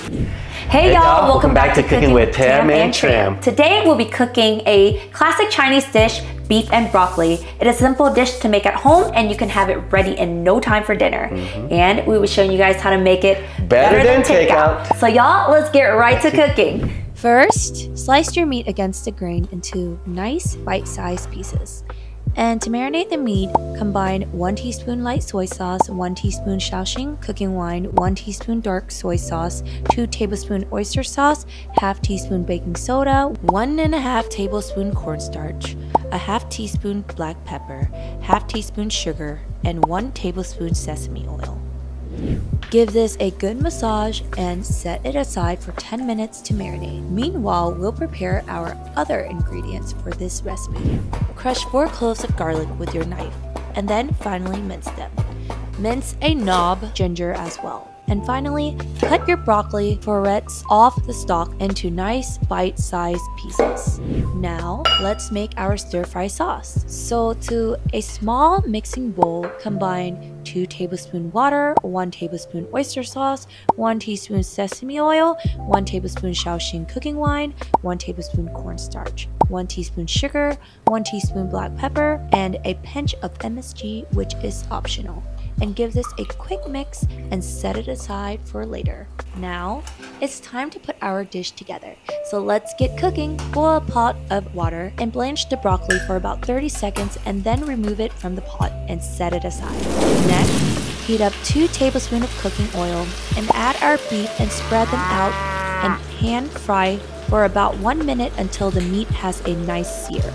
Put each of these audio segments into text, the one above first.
Hey y'all, welcome back to Cooking with Tam and Tram. Today we'll be cooking a classic Chinese dish, beef and broccoli. It is a simple dish to make at home and you can have it ready in no time for dinner. And we will show you guys how to make it better than takeout. So y'all, let's get right to cooking. First, slice your meat against the grain into nice bite-sized pieces. And to marinate the meat, combine 1 teaspoon light soy sauce, 1 teaspoon Shaoxing cooking wine, 1 teaspoon dark soy sauce, 2 tablespoon oyster sauce, half teaspoon baking soda, 1.5 tablespoon cornstarch, a half teaspoon black pepper, half teaspoon sugar, and 1 tablespoon sesame oil. Give this a good massage and set it aside for 10 minutes to marinate. Meanwhile, we'll prepare our other ingredients for this recipe. Crush 4 cloves of garlic with your knife, and then finally mince them. Mince a knob ginger as well. And finally, cut your broccoli florets off the stalk into nice bite-sized pieces. Now, let's make our stir-fry sauce. So to a small mixing bowl, combine 2 tablespoon water, 1 tablespoon oyster sauce, 1 teaspoon sesame oil, 1 tablespoon Shaoxing cooking wine, 1 tablespoon cornstarch, 1 teaspoon sugar, 1 teaspoon black pepper, and a pinch of MSG, which is optional. And give this a quick mix and set it aside for later. Now, it's time to put our dish together. So let's get cooking. Boil a pot of water and blanch the broccoli for about 30 seconds and then remove it from the pot and set it aside. Next, heat up 2 tablespoons of cooking oil and add our beef and spread them out and pan fry for about 1 minute until the meat has a nice sear.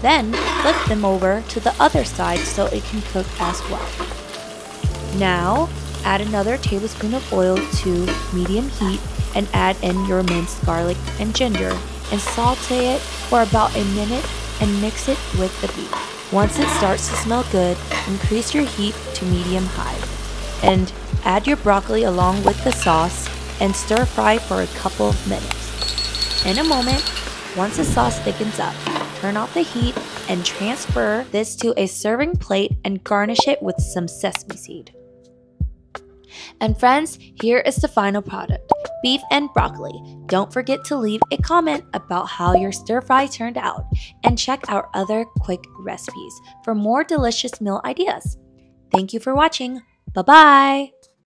Then, flip them over to the other side so it can cook as well. Now, add another tablespoon of oil to medium heat and add in your minced garlic and ginger and saute it for about a minute and mix it with the beef. Once it starts to smell good, increase your heat to medium-high and add your broccoli along with the sauce and stir fry for a couple of minutes. In a moment, once the sauce thickens up, turn off the heat and transfer this to a serving plate and garnish it with some sesame seed. And friends, here is the final product, beef and broccoli. Don't forget to leave a comment about how your stir fry turned out and check our other quick recipes for more delicious meal ideas. Thank you for watching. Bye-bye.